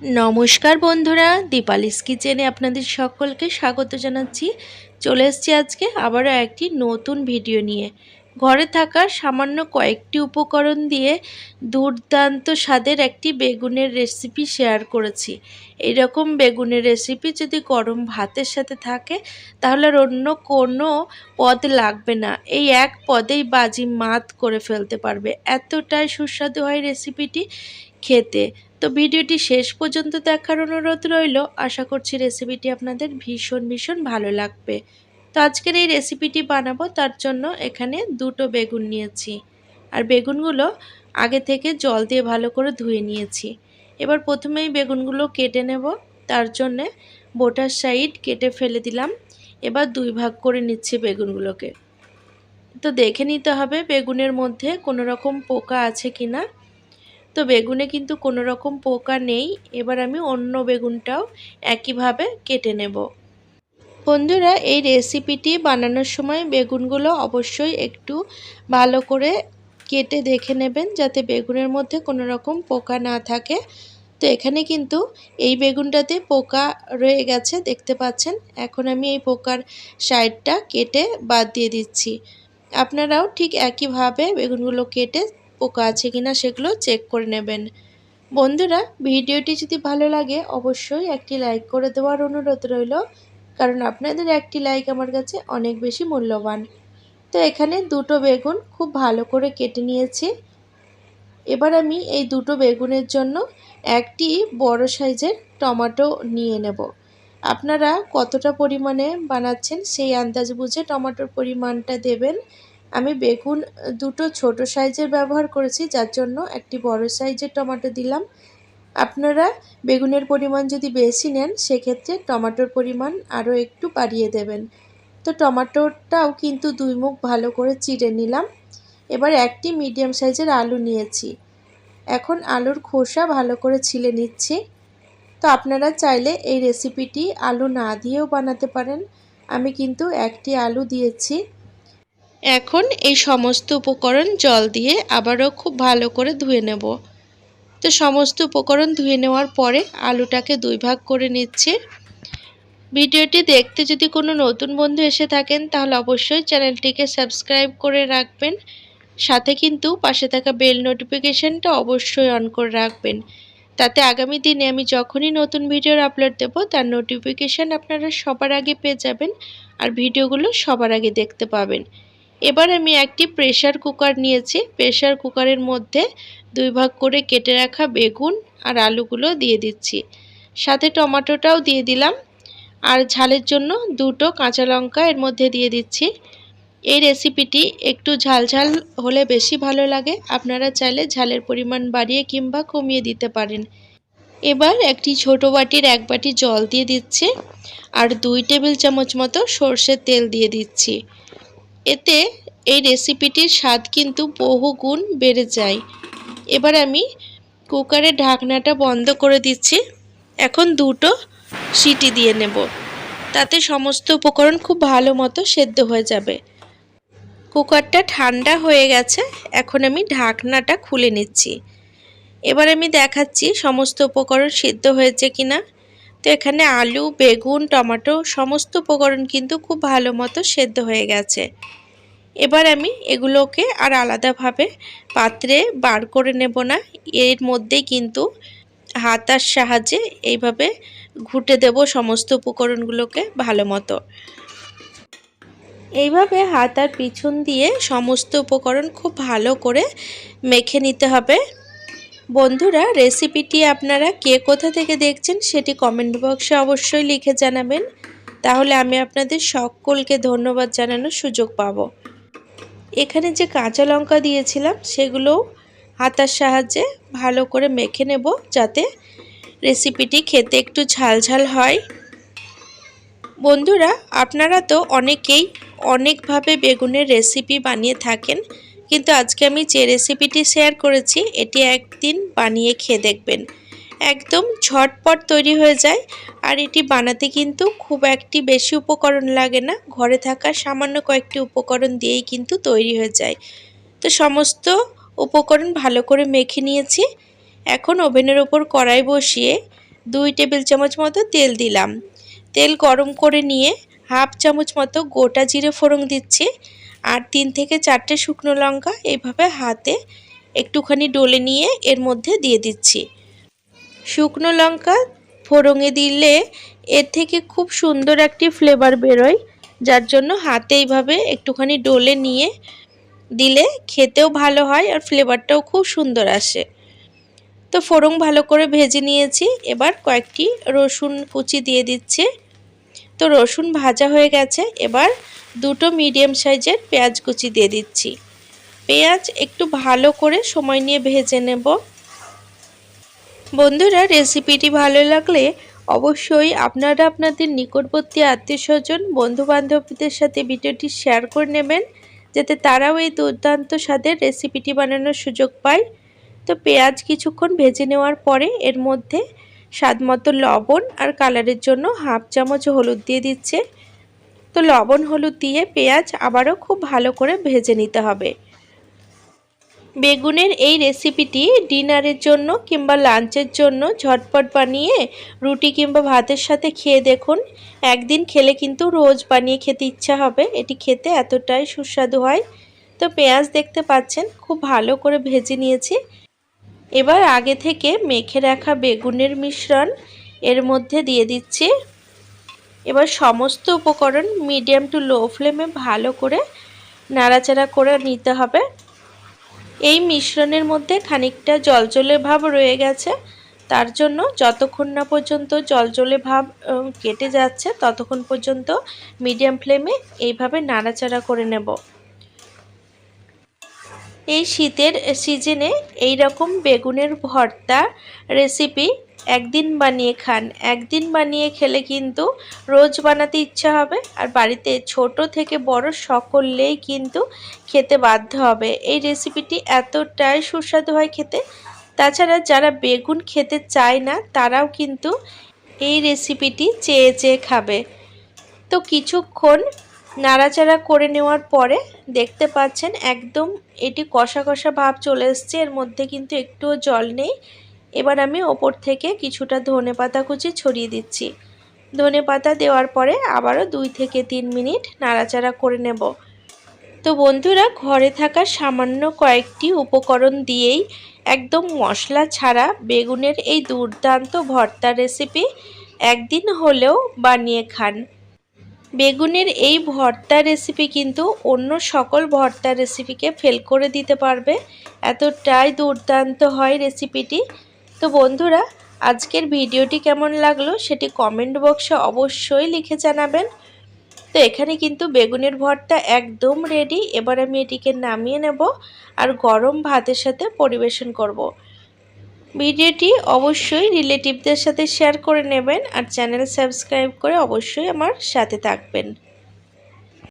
নমস্কার বন্ধুরা, দীপালিস কিচেনে আপনাদের সকলকে স্বাগত জানাচ্ছি। চলে এসেছি আজকে আবারও একটি নতুন ভিডিও নিয়ে। ঘরে থাকা সামান্য কয়েকটি উপকরণ দিয়ে দুর্দান্ত স্বাদের একটি বেগুনের রেসিপি শেয়ার করেছি। এই রকম বেগুনের রেসিপি যদি গরম ভাতের সাথে থাকে তাহলে আর অন্য কোনো পদ লাগবে না, এই এক পদেই বাজি মাত করে ফেলতে পারবে। এতটাই সুস্বাদু হয় রেসিপিটি খেতে। তো ভিডিওটি শেষ পর্যন্ত দেখার অনুরোধ রইল। আশা করছি রেসিপিটি আপনাদের ভীষণ ভালো লাগবে। তো আজকের এই রেসিপিটি বানাবো, তার জন্য এখানে দুটো বেগুন নিয়েছি আর বেগুনগুলো আগে থেকে জল দিয়ে ভালো করে ধুয়ে নিয়েছি। এবার প্রথমেই বেগুনগুলো কেটে নেব, তার জন্যে বোটার সাইড কেটে ফেলে দিলাম। এবার দুই ভাগ করে নিচ্ছি বেগুনগুলোকে। তো দেখে নিতে হবে বেগুনের মধ্যে কোনো রকম পোকা আছে কিনা। তো বেগুনে কিন্তু কোনো রকম পোকা নেই। এবার আমি অন্য বেগুনটাও একইভাবে কেটে নেব। বন্ধুরা, এই রেসিপিটি বানানোর সময় বেগুনগুলো অবশ্যই একটু ভালো করে কেটে দেখে নেবেন, যাতে বেগুনের মধ্যে কোনো রকম পোকা না থাকে। তো এখানে কিন্তু এই বেগুনটাতে পোকা রয়ে গেছে, দেখতে পাচ্ছেন। এখন আমি এই পোকার সাইডটা কেটে বাদ দিয়ে দিচ্ছি। আপনারাও ঠিক একইভাবে বেগুনগুলো কেটে পোকা আছে কিনা সেগুলো চেক করে নেবেন। বন্ধুরা, ভিডিওটি যদি ভালো লাগে অবশ্যই একটি লাইক করে দেওয়ার অনুরোধ রইল, কারণ আপনাদের একটি লাইক আমার কাছে অনেক বেশি মূল্যবান। তো এখানে দুটো বেগুন খুব ভালো করে কেটে নিয়েছি। এবার আমি এই দুটো বেগুনের জন্য একটি বড় সাইজের টমেটো নিয়ে নেব। আপনারা কতটা পরিমাণে বানাচ্ছেন সেই আন্দাজ বুঝে টমেটোর পরিমাণটা দেবেন। আমি বেগুন দুটো ছোট সাইজের ব্যবহার করেছি, যার জন্য একটি বড় সাইজের টমেটো দিলাম। আপনারা বেগুনের পরিমাণ যদি বেশি নেন সেক্ষেত্রে টমেটোর পরিমাণ আরও একটু বাড়িয়ে দেবেন। তো টমেটোটাও কিন্তু দুই মুখ ভালো করে চিড়ে নিলাম। এবার একটি মিডিয়াম সাইজের আলু নিয়েছি। এখন আলুর খোসা ভালো করে ছিলে নিচ্ছি। তো আপনারা চাইলে এই রেসিপিটি আলু না দিয়েও বানাতে পারেন। আমি কিন্তু একটি আলু দিয়েছি। এখন এই সমস্ত উপকরণ জল দিয়ে আবারও খুব ভালো করে ধুয়ে নেব। তো সমস্ত উপকরণ ধুয়ে নেওয়ার পরে আলুটাকে দুই ভাগ করে নিচ্ছি। ভিডিওটি দেখতে যদি কোনো নতুন বন্ধু এসে থাকেন তাহলে অবশ্যই চ্যানেলটিকে সাবস্ক্রাইব করে রাখবেন। সাথে কিন্তু পাশে থাকা বেল নোটিফিকেশনটা অবশ্যই অন করে রাখবেন, তাতে আগামী দিনে আমি যখনই নতুন ভিডিওর আপলোড দেব তার নোটিফিকেশান আপনারা সবার আগে পেয়ে যাবেন আর ভিডিওগুলো সবার আগে দেখতে পাবেন। এবার আমি একটি প্রেসার কুকার নিয়েছি। প্রেসার কুকারের মধ্যে দুই ভাগ করে কেটে রাখা বেগুন আর আলুগুলো দিয়ে দিচ্ছি, সাথে টমেটোটাও দিয়ে দিলাম আর ঝালের জন্য দুটো কাঁচা লঙ্কা এর মধ্যে দিয়ে দিচ্ছি। এই রেসিপিটি একটু ঝাল হলে বেশি ভালো লাগে। আপনারা চাইলে ঝালের পরিমাণ বাড়িয়ে কিংবা কমিয়ে দিতে পারেন। এবার একটি ছোট বাটির এক বাটি জল দিয়ে দিচ্ছি আর 2 টেবিল চামচ মতো সর্ষের তেল দিয়ে দিচ্ছি। এতে এই রেসিপিটির স্বাদ কিন্তু বহু গুণ বেড়ে যায়। এবার আমি কুকারের ঢাকনাটা বন্ধ করে দিচ্ছি। এখন দুটো সিটি দিয়ে নেব, তাতে সমস্ত উপকরণ খুব ভালো মতো সেদ্ধ হয়ে যাবে। কুকারটা ঠান্ডা হয়ে গেছে, এখন আমি ঢাকনাটা খুলে নিচ্ছি। এবার আমি দেখাচ্ছি সমস্ত উপকরণ সিদ্ধ হয়েছে কিনা। তো এখানে আলু, বেগুন, টমেটো সমস্ত উপকরণ কিন্তু খুব ভালো মতো সেদ্ধ হয়ে গেছে। এবার আমি এগুলোকে আর আলাদাভাবে পাত্রে বার করে নেব না, এর মধ্যেই কিন্তু হাতার সাহায্যে এইভাবে ঘুটে দেব সমস্ত উপকরণগুলোকে ভালো মতো। এইভাবে হাতার পিছন দিয়ে সমস্ত উপকরণ খুব ভালো করে মেখে নিতে হবে। বন্ধুরা, রেসিপিটি আপনারা কে কোথা থেকে দেখছেন সেটি কমেন্ট বক্সে অবশ্যই লিখে জানাবেন, তাহলে আমি আপনাদের সকলকে ধন্যবাদ জানানোর সুযোগ পাব। এখানে যে কাঁচা লঙ্কা দিয়েছিলাম সেগুলোও হাতার সাহায্যে ভালো করে মেখে নেব, যাতে রেসিপিটি খেতে একটু ঝাল হয়। বন্ধুরা, আপনারা তো অনেকেই অনেকভাবে বেগুনের রেসিপি বানিয়ে থাকেন, কিন্তু আজকে আমি যে রেসিপিটি শেয়ার করেছি এটি একদিন বানিয়ে খেয়ে দেখবেন। একদম ঝটপট তৈরি হয়ে যায় আর এটি বানাতে কিন্তু খুব একটি বেশি উপকরণ লাগে না, ঘরে থাকা সামান্য কয়েকটি উপকরণ দিয়েই কিন্তু তৈরি হয়ে যায়। তো সমস্ত উপকরণ ভালো করে মেখে নিয়েছি। এখন ওভেনের ওপর কড়াই বসিয়ে 2 টেবিল চামচ মতো তেল দিলাম। তেল গরম করে নিয়ে হাফ চামচ মতো গোটা জিরে ফোড়ন দিচ্ছি আর 3 থেকে 4টে শুকনো লঙ্কা এইভাবে হাতে একটুখানি ডলে নিয়ে এর মধ্যে দিয়ে দিচ্ছি। শুকনো লঙ্কা ফোড়নে দিলে এর থেকে খুব সুন্দর একটি ফ্লেভার বেরোয়, যার জন্য হাতে এইভাবে একটুখানি ডলে নিয়ে দিলে খেতেও ভালো হয় আর ফ্লেভারটাও খুব সুন্দর আসে। তো ফোড়ন ভালো করে ভেজে নিয়েছি। এবার কয়েকটি রসুন কুচি দিয়ে দিচ্ছি। তো রসুন ভাজা হয়ে গেছে। এবার দুটো মিডিয়াম সাইজের পেঁয়াজ কুচি দিয়ে দিচ্ছি। পেঁয়াজ একটু ভালো করে সময় নিয়ে ভেজে নেব। বন্ধুরা, রেসিপিটি ভালো লাগলে অবশ্যই আপনারা আপনাদের নিকটবর্তী আত্মীয়স্বজন বন্ধুবান্ধবদের সাথে ভিডিওটি শেয়ার করে নেবেন, যাতে তারাও এই দুর্দান্ত স্বাদের রেসিপিটি বানানোর সুযোগ পায়। তো পেঁয়াজ কিছুক্ষণ ভেজে নেওয়ার পরে এর মধ্যে স্বাদমতো লবণ আর কালারের জন্য হাফ চামচ হলুদ দিয়ে দিচ্ছে। তো লবণ হলুদ দিয়ে পেঁয়াজ আবারও খুব ভালো করে ভেজে নিতে হবে। বেগুনের এই রেসিপিটি ডিনারের জন্য কিংবা লাঞ্চের জন্য ঝটপট বানিয়ে রুটি কিংবা ভাতের সাথে খেয়ে দেখুন। একদিন খেলে কিন্তু রোজ বানিয়ে খেতে ইচ্ছা হবে। এটি খেতে এতটাই সুস্বাদু হয়। তো পেঁয়াজ দেখতে পাচ্ছেন খুব ভালো করে ভেজে নিয়েছি। এবার আগে থেকে মেখে রাখা বেগুনের মিশ্রণ এর মধ্যে দিয়ে দিচ্ছি। এবার সমস্ত উপকরণ মিডিয়াম টু লো ফ্লেমে ভালো করে নাড়াচাড়া করে নিতে হবে। এই মিশ্রণের মধ্যে খানিকটা জলজলে ভাব রয়ে গেছে, তার জন্য যতক্ষণ না পর্যন্ত জলজলে ভাব কেটে যাচ্ছে ততক্ষণ পর্যন্ত মিডিয়াম ফ্লেমে এইভাবে নাড়াচাড়া করে নেব। এই শীতের সিজনে এই রকম বেগুনের ভর্তা রেসিপি একদিন বানিয়ে খান। একদিন বানিয়ে খেলে কিন্তু রোজ বানাতে ইচ্ছা হবে আর বাড়িতে ছোট থেকে বড় সকলেই কিন্তু খেতে বাধ্য হবে। এই রেসিপিটি এতটাই সুস্বাদু হয় খেতে। তাছাড়া যারা বেগুন খেতে চায় না তারাও কিন্তু এই রেসিপিটি চেয়ে চেয়ে খাবে। তো কিছুক্ষণ নাড়াচাড়া করে নেওয়ার পরে দেখতে পাচ্ছেন একদম এটি কষা কষা ভাব চলে এসছে, এর মধ্যে কিন্তু একটুও জল নেই। এবার আমি ওপর থেকে কিছুটা ধনেপাতা কুচি ছড়িয়ে দিচ্ছি। ধনেপাতা দেওয়ার পরে আবারও 2 থেকে 3 মিনিট নাড়াচাড়া করে নেব। তো বন্ধুরা, ঘরে থাকা সামান্য কয়েকটি উপকরণ দিয়েই একদম মশলা ছাড়া বেগুনের এই দুর্দান্ত ভর্তা রেসিপি একদিন হলেও বানিয়ে খান। বেগুনের এই ভর্তা রেসিপি কিন্তু অন্য সকল ভর্তা রেসিপিকে ফেল করে দিতে পারবে, এতটাই দুর্দান্ত হয় রেসিপিটি। তো বন্ধুরা, আজকের ভিডিওটি কেমন লাগলো সেটি কমেন্ট বক্সে অবশ্যই লিখে জানাবেন। তো এখানে কিন্তু বেগুনের ভর্তা একদম রেডি। এবার আমি এটিকে নামিয়ে নেব আর গরম ভাতের সাথে পরিবেশন করব। ভিডিওটি অবশ্যই রিলেটিভদের সাথে শেয়ার করে নেবেন আর চ্যানেল সাবস্ক্রাইব করে অবশ্যই আমার সাথে থাকবেন।